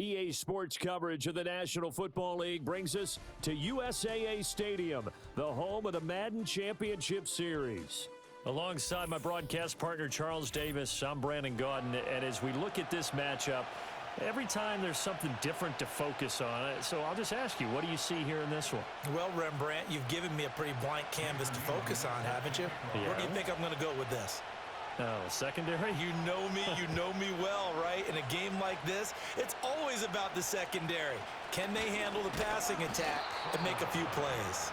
EA Sports coverage of the National Football League brings us to USAA Stadium, the home of the Madden Championship Series. Alongside my broadcast partner, Charles Davis, I'm Brandon Gaudin, and as we look at this matchup, every time there's something different to focus on. So I'll just ask you, what do you see here in this one? Well, Rembrandt, you've given me a pretty blank canvas to focus on, haven't you? Yeah. Where do you think I'm going to go with this? Oh, secondary? You know me well, right? In a game like this, it's always about the secondary. Can they handle the passing attack and make a few plays?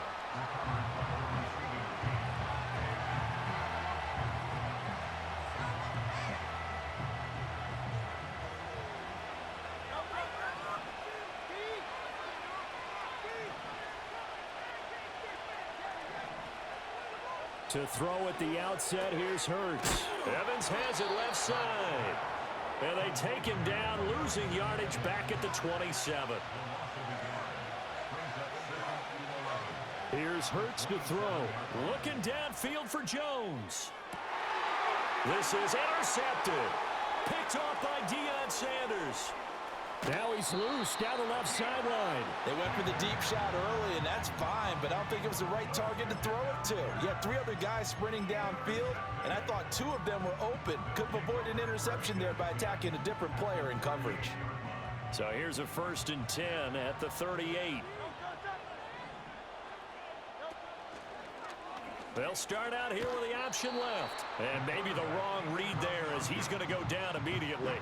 To throw at the outset, here's Hurts. Evans has it left side. And they take him down, losing yardage back at the 27. Here's Hurts to throw. Looking downfield for Jones. This is intercepted. Picked off by Deion Sanders. Now he's loose down the left sideline. They went for the deep shot early, and that's fine, but I don't think it was the right target to throw it to. You had three other guys sprinting downfield, and I thought two of them were open. Could have avoided an interception there by attacking a different player in coverage. So here's a 1st and 10 at the 38. They'll start out here with the option left. And maybe the wrong read there as he's going to go down immediately.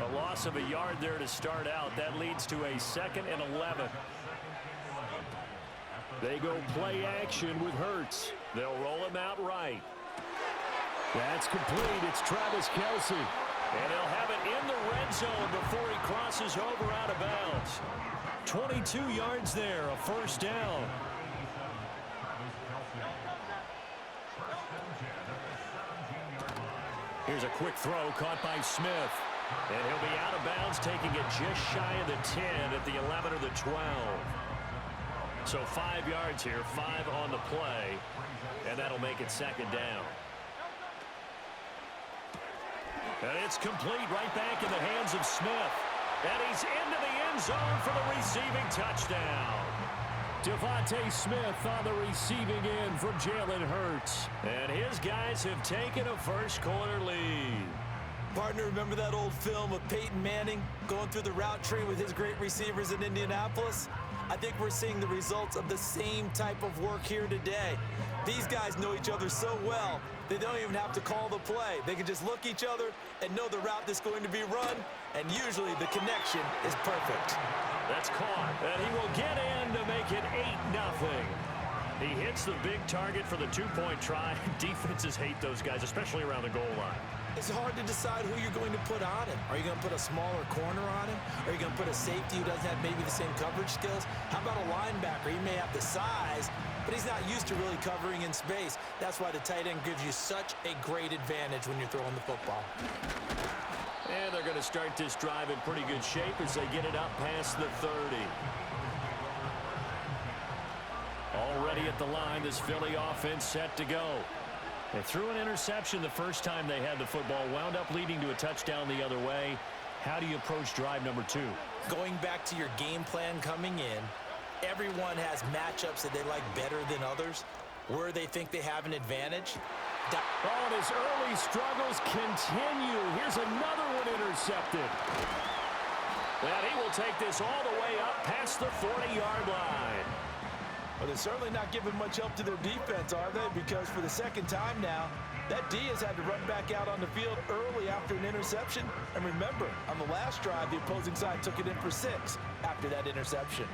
A loss of a yard there to start out. That leads to a 2nd and 11. They go play action with Hurts. They'll roll him out right. That's complete. It's Travis Kelce. And he'll have it in the red zone before he crosses over out of bounds. 22 yards there, a 1st down. Here's a quick throw caught by Smith. And he'll be out of bounds, taking it just shy of the 10 at the 11 or the 12. So 5 yards here, 5 on the play. And that'll make it 2nd down. And it's complete right back in the hands of Smith. And he's into the end zone for the receiving touchdown. Devontae Smith on the receiving end from Jalen Hurts. And his guys have taken a first-quarter lead. Partner, remember that old film of Peyton Manning going through the route tree with his great receivers in Indianapolis? I think we're seeing the results of the same type of work here today. These guys know each other so well, they don't even have to call the play. They can just look each other and know the route that's going to be run, and usually the connection is perfect. That's caught, and he will get in to make it 8-0. He hits the big target for the 2-point try. Defenses hate those guys, especially around the goal line. It's hard to decide who you're going to put on him. Are you going to put a smaller corner on him? Are you going to put a safety who doesn't have maybe the same coverage skills? How about a linebacker? He may have the size, but he's not used to really covering in space. That's why the tight end gives you such a great advantage when you're throwing the football. And they're going to start this drive in pretty good shape as they get it up past the 30. Already at the line, this Philly offense set to go. They threw an interception the first time they had the football, wound up leading to a touchdown the other way. How do you approach drive number 2? Going back to your game plan coming in, everyone has matchups that they like better than others, where they think they have an advantage. Oh, and his early struggles continue. Here's another one intercepted. And he will take this all the way up past the 40-yard line. Well, they're certainly not giving much help to their defense, are they? Because for the second time now, that D has had to run back out on the field early after an interception. And remember, on the last drive, the opposing side took it in for 6 after that interception.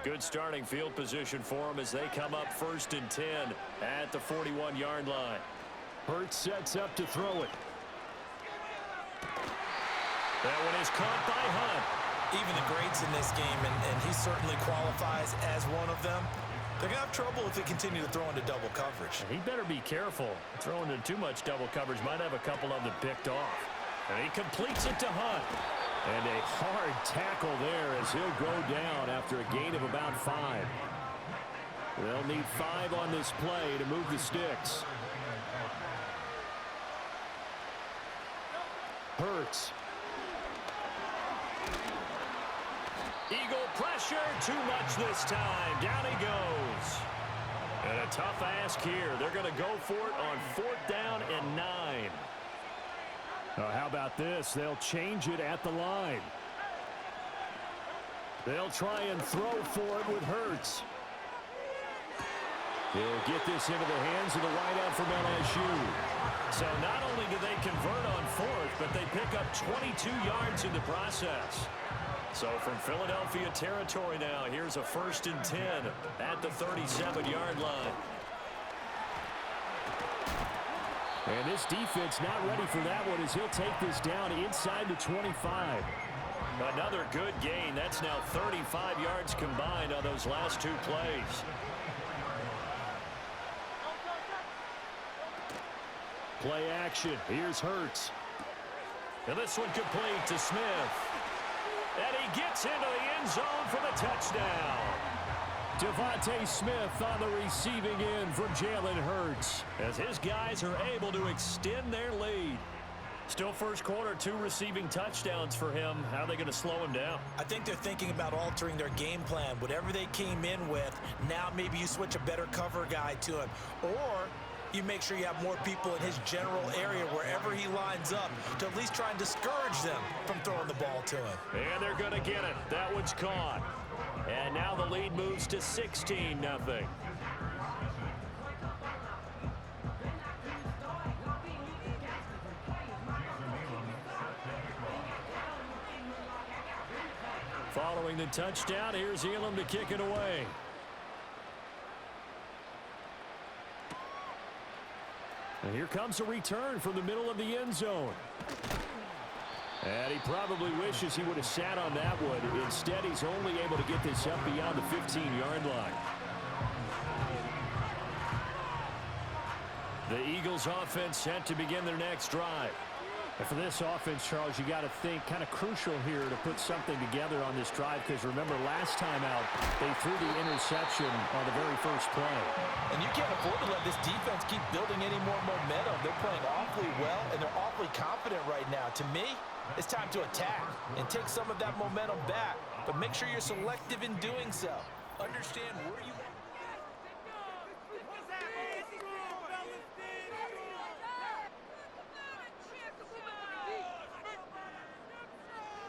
Good starting field position for them as they come up 1st and 10 at the 41-yard line. Hurts sets up to throw it. That one is caught by Hunt. Even the greats in this game, and he certainly qualifies as one of them, they're going to have trouble if they continue to throw into double coverage. He better be careful. Throwing into too much double coverage might have a couple of them picked off. And he completes it to Hunt. And a hard tackle there as he'll go down after a gain of about 5. They'll need 5 on this play to move the sticks. Hurts. Eagle pressure, too much this time. Down he goes. And a tough ask here. They're going to go for it on 4th down and 9. How about this? They'll change it at the line. They'll try and throw for it with Hurts. He'll get this into the hands of the wideout from LSU. So not only do they convert on 4th, but they pick up 22 yards in the process. So from Philadelphia territory now, here's a 1st and 10 at the 37-yard line. And this defense not ready for that one as he'll take this down inside the 25. Another good gain. That's now 35 yards combined on those last 2 plays. Play action. Here's Hurts. And this one complete to Smith. And he gets into the end zone for the touchdown. Devontae Smith on the receiving end from Jalen Hurts as his guys are able to extend their lead. Still first quarter, 2 receiving touchdowns for him. How are they going to slow him down? I think they're thinking about altering their game plan. Whatever they came in with, now maybe you switch a better cover guy to him. Or you make sure you have more people in his general area wherever he lines up to at least try and discourage them from throwing the ball to him. And they're going to get it. That one's caught. And now the lead moves to 16-0. Following the touchdown, here's Elam to kick it away. And here comes a return from the middle of the end zone. And he probably wishes he would have sat on that one. Instead, he's only able to get this up beyond the 15-yard line. The Eagles offense set to begin their next drive. And for this offense, Charles, you got to think kind of crucial here to put something together on this drive, because remember last time out they threw the interception on the very first play. And you can't afford to let this defense keep building any more momentum. They're playing awfully well, and they're awfully confident right now. To me, it's time to attack and take some of that momentum back, but make sure you're selective in doing so. Understand where you...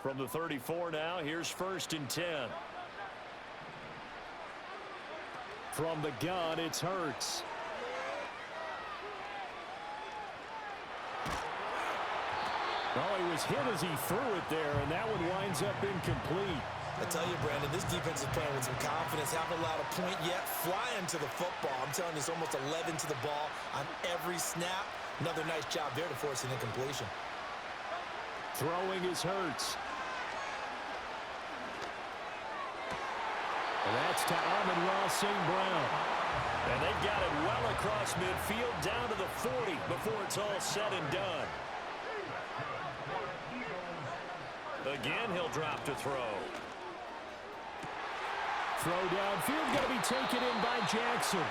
From the 34 now, here's 1st and 10. From the gun, it's Hurts. Oh, he was hit as he threw it there, and that one winds up incomplete. I tell you, Brandon, this defense is playing with some confidence. Haven't allowed a point yet. Flying to the football. I'm telling you, it's almost 11 to the ball on every snap. Another nice job there to force an incompletion. Throwing is Hurts. And that's to Amon-Ra St. Brown. And they've got it well across midfield down to the 40 before it's all said and done. Again, he'll drop to throw. Throw downfield going to be taken in by Jackson.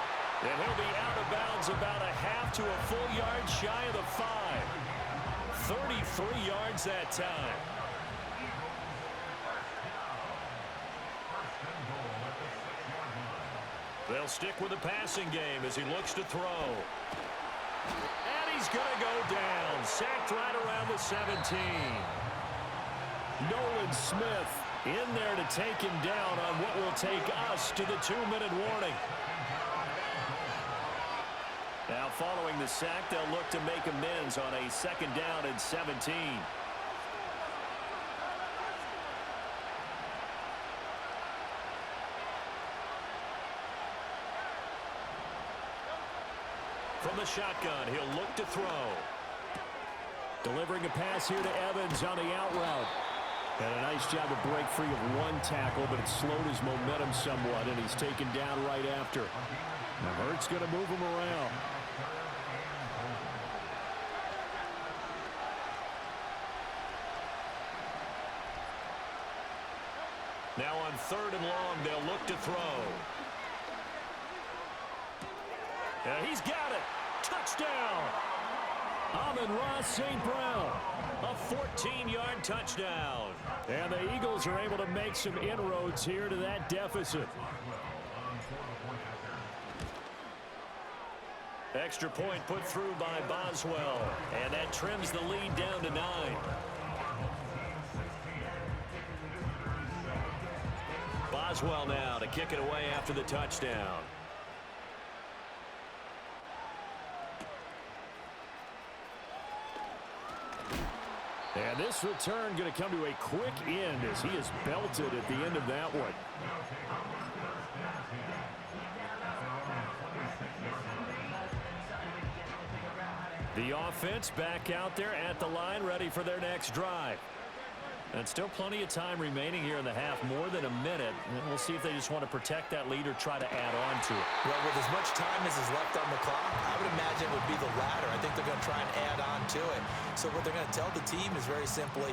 And he'll be out of bounds about a half to a full yard shy of the 5. 33 yards that time. They'll stick with the passing game as he looks to throw. And he's going to go down. Sacked right around the 17. Nolan Smith in there to take him down on what will take us to the 2-minute warning. Now following the sack, they'll look to make amends on a 2nd down and 17. From the shotgun, he'll look to throw. Delivering a pass here to Evans on the out route. And a nice job to break free of one tackle, but it slowed his momentum somewhat, and he's taken down right after. Now Hurts going to move him around. Now on 3rd and long, they'll look to throw. He's got it. Touchdown. Amon-Ra St. Brown. A 14-yard touchdown. And the Eagles are able to make some inroads here to that deficit. Extra point put through by Boswell. And that trims the lead down to 9. Boswell now to kick it away after the touchdown. And this return going to come to a quick end as he is belted at the end of that one. The offense back out there at the line, ready for their next drive. And still plenty of time remaining here in the half, more than a minute. And we'll see if they just want to protect that lead or try to add on to it. Well, with as much time as is left on the clock, I would imagine it would be the latter. I think they're going to try and add on to it. So what they're going to tell the team is very simply,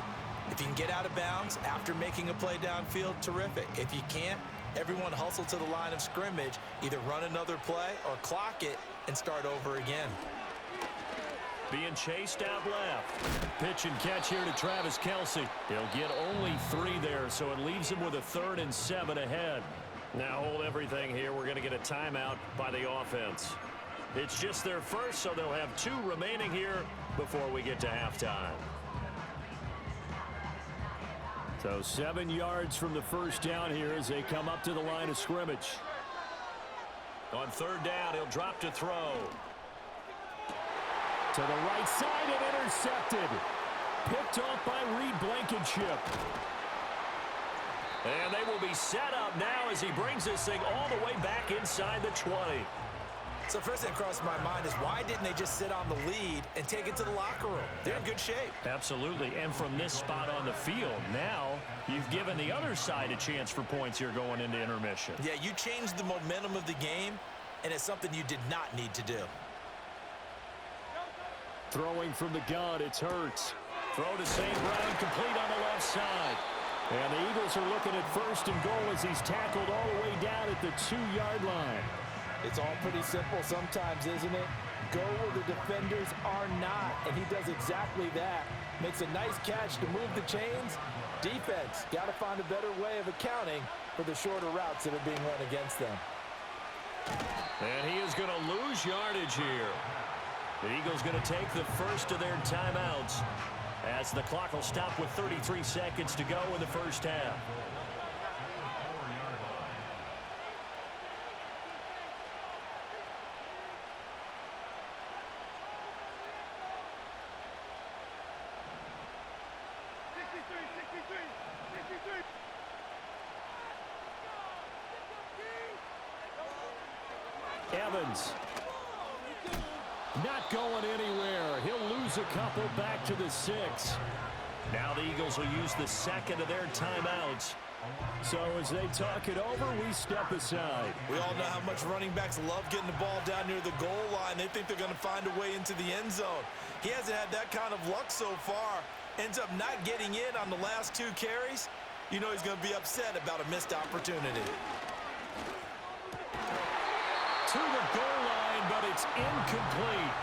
if you can get out of bounds after making a play downfield, terrific. If you can't, everyone hustle to the line of scrimmage, either run another play or clock it and start over again. Being chased out left. Pitch and catch here to Travis Kelce. He'll get only 3 there, so it leaves him with a 3rd and 7 ahead. Now hold everything here. We're going to get a timeout by the offense. It's just their first, so they'll have 2 remaining here before we get to halftime. So 7 yards from the first down here as they come up to the line of scrimmage. On 3rd down, he'll drop to throw. To the right side and intercepted. Picked off by Reed Blankenship. And they will be set up now as he brings this thing all the way back inside the 20. So first thing that crossed my mind is why didn't they just sit on the lead and take it to the locker room? They're in good shape. Absolutely. And from this spot on the field, now you've given the other side a chance for points here going into intermission. Yeah, you changed the momentum of the game, and it's something you did not need to do. Throwing from the gun, it's Hurts. Throw to St. Brown, complete on the left side. And the Eagles are looking at 1st and goal as he's tackled all the way down at the 2-yard line. It's all pretty simple sometimes, isn't it? Go where the defenders are not, and he does exactly that. Makes a nice catch to move the chains. Defense, got to find a better way of accounting for the shorter routes that are being run against them. And he is going to lose yardage here. The Eagles going to take the first of their timeouts as the clock will stop with 33 seconds to go in the first half. Evans. Not going anywhere. He'll lose a couple back to the 6. Now the Eagles will use the second of their timeouts. So as they talk it over, we step aside. We all know how much running backs love getting the ball down near the goal line. They think they're going to find a way into the end zone. He hasn't had that kind of luck so far. Ends up not getting in on the last 2 carries. You know he's going to be upset about a missed opportunity. To the goal line, but it's incomplete.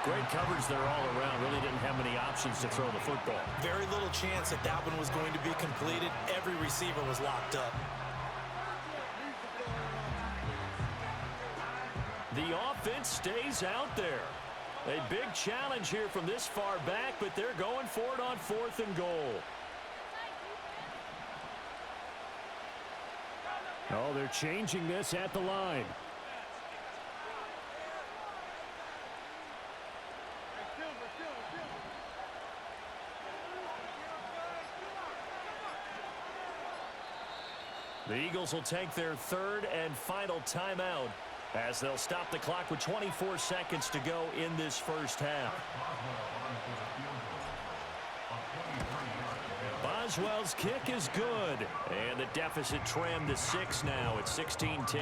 Great coverage there all around. Really didn't have many options to throw the football. Very little chance that that one was going to be completed. Every receiver was locked up. The offense stays out there. A big challenge here from this far back, but they're going for it on 4th and goal. Oh, they're changing this at the line. The Eagles will take their 3rd and final timeout as they'll stop the clock with 24 seconds to go in this first half. Boswell's kick is good, and the deficit trimmed to 6 now. It's 16-10.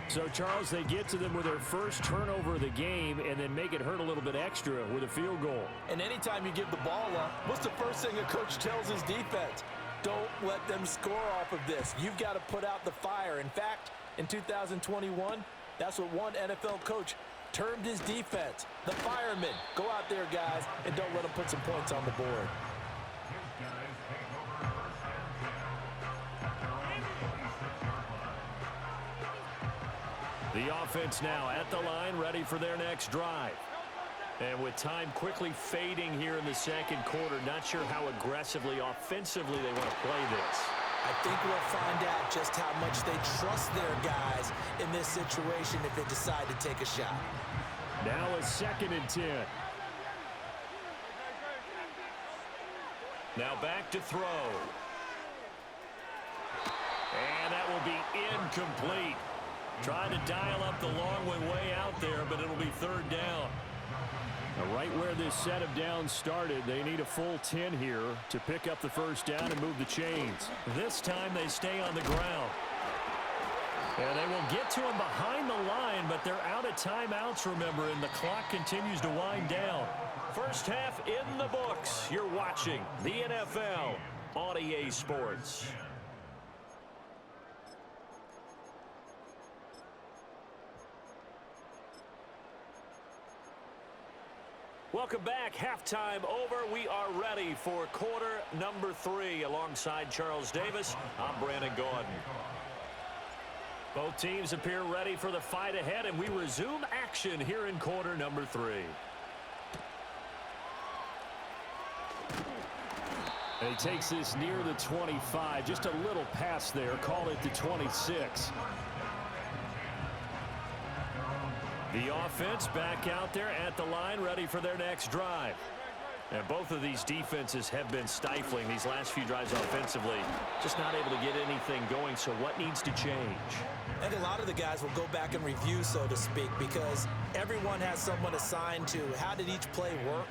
So, Charles, they get to them with their first turnover of the game and then make it hurt a little bit extra with a field goal. And anytime you give the ball up, what's the first thing a coach tells his defense? Don't let them score off of this. You've got to put out the fire. In fact, in 2021, that's what one NFL coach termed his defense, the firemen. Go out there, guys, and don't let them put some points on the board. The offense now at the line, ready for their next drive. And with time quickly fading here in the second quarter, not sure how aggressively, offensively they want to play this. I think we'll find out just how much they trust their guys in this situation if they decide to take a shot. Now a 2nd and 10. Now back to throw. And that will be incomplete. Trying to dial up the long way out there, but it'll be 3rd down. Now right where this set of downs started, they need a full 10 here to pick up the 1st down and move the chains. This time they stay on the ground. And they will get to him behind the line, but they're out of timeouts, remember, and the clock continues to wind down. First half in the books. You're watching the NFL on EA Sports. Welcome back. Halftime over. We are ready for quarter number 3. Alongside Charles Davis, I'm Brandon Gordon. Both teams appear ready for the fight ahead, and we resume action here in quarter number 3. And he takes this near the 25. Just a little pass there. Call it the 26. The offense back out there at the line, ready for their next drive. And both of these defenses have been stifling these last few drives offensively. Just not able to get anything going, so what needs to change? And a lot of the guys will go back and review, so to speak, because everyone has someone assigned to how did each play work.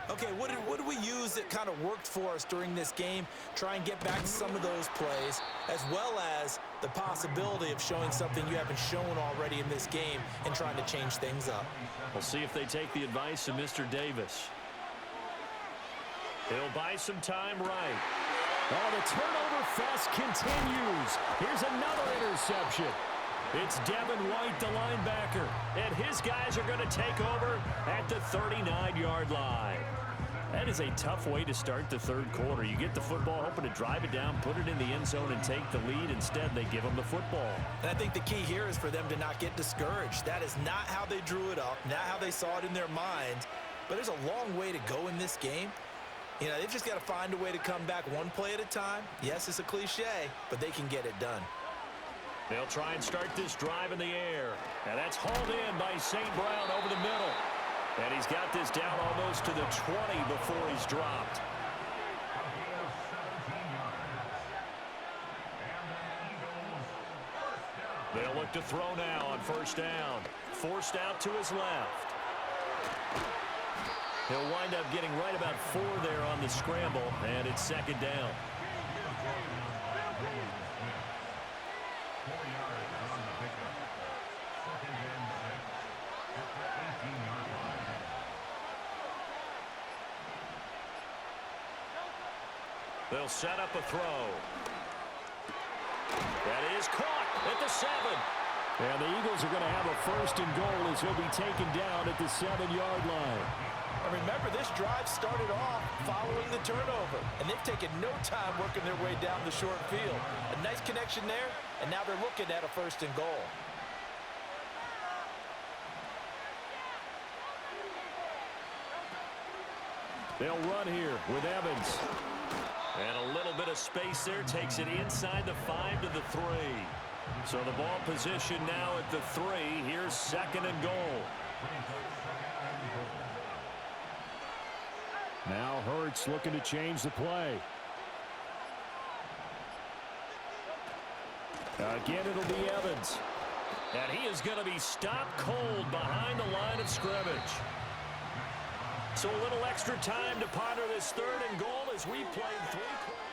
Okay, what did we use that kind of worked for us during this game? Try and get back to some of those plays, as well as the possibility of showing something you haven't shown already in this game and trying to change things up. We'll see if they take the advice of Mr. Davis. He'll buy some time right. Oh, the turnover fest continues. Here's another interception. It's Devin White, the linebacker, and his guys are going to take over at the 39-yard line. That is a tough way to start the 3rd quarter. You get the football, hoping to drive it down, put it in the end zone, and take the lead. Instead, they give them the football. And I think the key here is for them to not get discouraged. That is not how they drew it up, not how they saw it in their minds. But there's a long way to go in this game. You know, they've just got to find a way to come back one play at a time. Yes, it's a cliche, but they can get it done. They'll try and start this drive in the air. And that's hauled in by St. Brown over the middle. And he's got this down almost to the 20 before he's dropped. They'll look to throw now on 1st down. Forced out to his left. He'll wind up getting right about 4 there on the scramble, and it's 2nd down. They'll set up a throw. That is caught at the 7. And the Eagles are going to have a 1st and goal as he'll be taken down at the 7-yard line. And remember, this drive started off following the turnover, and they've taken no time working their way down the short field. A nice connection there, and now they're looking at a 1st and goal. They'll run here with Evans. And a little bit of space there, takes it inside the 5 to the 3. So the ball position now at the 3. Here's 2nd and goal. Now Hurts looking to change the play. Again, it'll be Evans. And he is going to be stopped cold behind the line of scrimmage. So a little extra time to ponder this 3rd and goal as we played 3 quarters.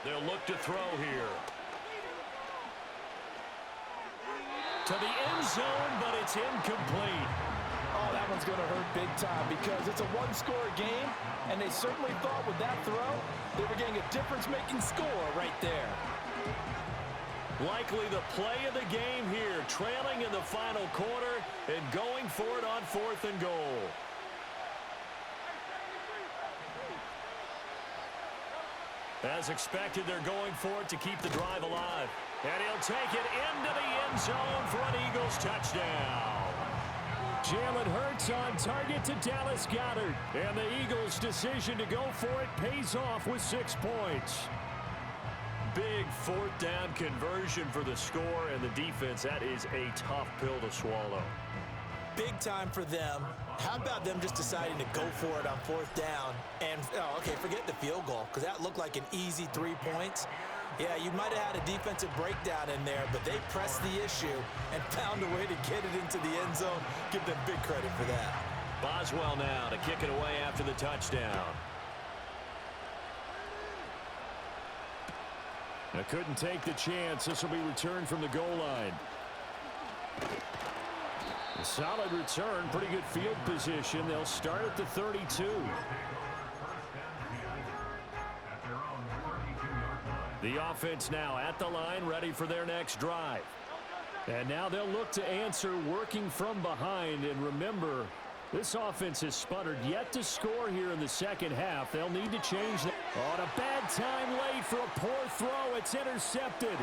They'll look to throw here. To the end zone, but it's incomplete. Oh, that one's going to hurt big time because it's a one-score game, and they certainly thought with that throw they were getting a difference-making score right there. Likely the play of the game here, trailing in the final quarter and going for it on 4th and goal. As expected, they're going for it to keep the drive alive. And he'll take it into the end zone for an Eagles touchdown. Jalen Hurts on target to Dallas Goedert. And the Eagles' decision to go for it pays off with 6 points. Big 4th down conversion for the score, and the defense, that is a tough pill to swallow. Big time for them. How about them just deciding to go for it on 4th down? And, okay, forget the field goal, because that looked like an easy 3 points. Yeah, you might have had a defensive breakdown in there, but they pressed the issue and found a way to get it into the end zone. Give them big credit for that. Boswell now to kick it away after the touchdown. I couldn't take the chance. This will be returned from the goal line. A solid return, pretty good field position. They'll start at the 32. The offense now at the line, ready for their next drive. And now they'll look to answer working from behind. And remember, this offense has sputtered yet to score here in the second half. They'll need to change that. On a bad time late for a poor throw. It's intercepted.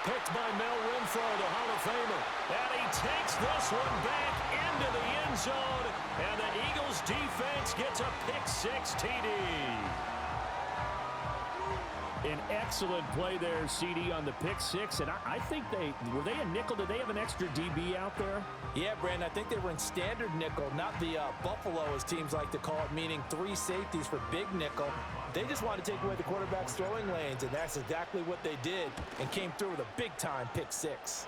Picked by Mel Renfro, the Hall of Famer. And he takes this one back into the end zone. And the Eagles defense gets a pick-6 TD. An excellent play there, CD, on the pick-6. And I think were they a nickel? Did they have an extra DB out there? Yeah, Brandon, I think they were in standard nickel, not the Buffalo, as teams like to call it, meaning 3 safeties for big nickel. They just wanted to take away the quarterback's throwing lanes, and that's exactly what they did, and came through with a big-time pick-6.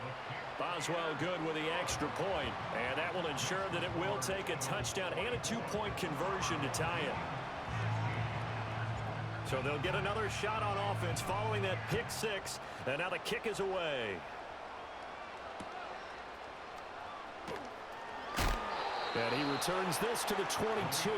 Boswell good with the extra point, and that will ensure that it will take a touchdown and a 2-point conversion to tie it. So they'll get another shot on offense following that pick-6, and now the kick is away. And he returns this to the 22.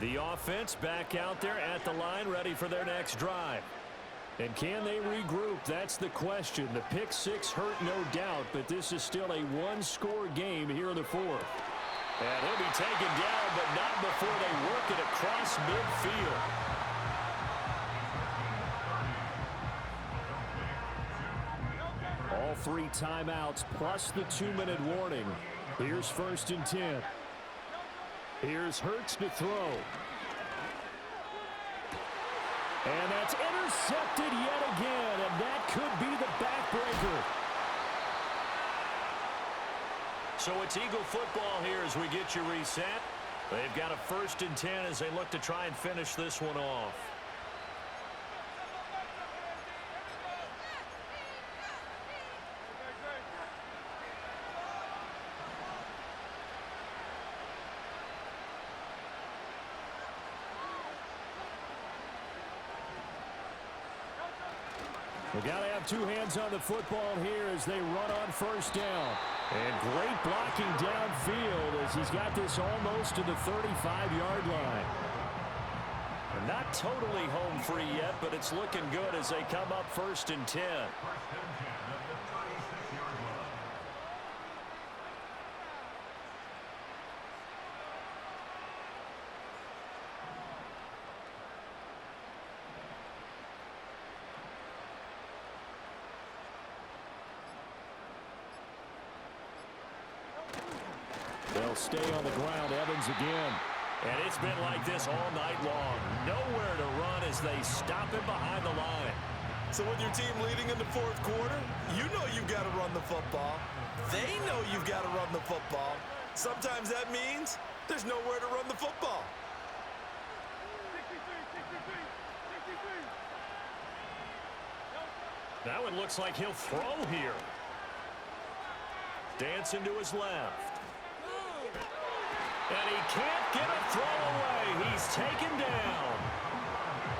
The offense back out there at the line, ready for their next drive. And can they regroup? That's the question. The pick-6 hurt, no doubt, but this is still a one-score game here in the 4th. And he'll be taken down, but not before they work it across midfield. All 3 timeouts plus the 2-minute warning. Here's 1st and 10. Here's Hurts to throw. And that's intercepted yet again, and that could be the backbreaker. So it's Eagle football here as we get you reset. They've got a 1st and 10 as they look to try and finish this one off. We've got to have 2 hands on the football here as they run on 1st down. And great blocking downfield as he's got this almost to the 35-yard line. And not totally home free yet, but it's looking good as they come up 1st and 10. They'll stay on the ground. Evans again. And it's been like this all night long. Nowhere to run as they stop him behind the line. So with your team leading in the 4th quarter, you know you've got to run the football. They know you've got to run the football. Sometimes that means there's nowhere to run the football. Now it looks like he'll throw here. Dancing to his left. And he can't get a throw away. He's taken down.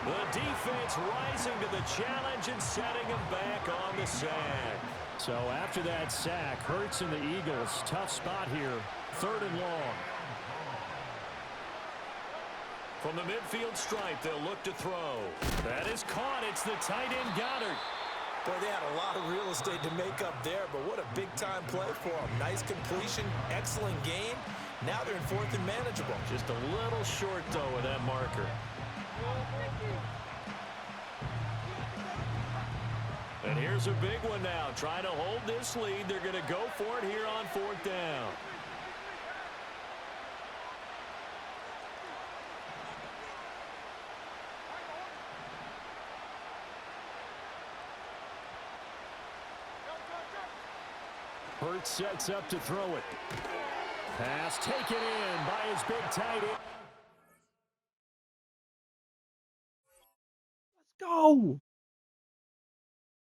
The defense rising to the challenge and setting him back on the sack. So after that sack, Hurts and the Eagles, tough spot here, 3rd and long. From the midfield stripe, they'll look to throw. That is caught. It's the tight end Goddard. Boy, they had a lot of real estate to make up there, but what a big-time play for them. Nice completion, excellent game. Now they're in 4th and manageable. Just a little short, though, with that marker. And here's a big one now. Trying to hold this lead. They're going to go for it here on 4th down. Hurts sets up to throw it. Pass taken in by his big tight end. Let's go.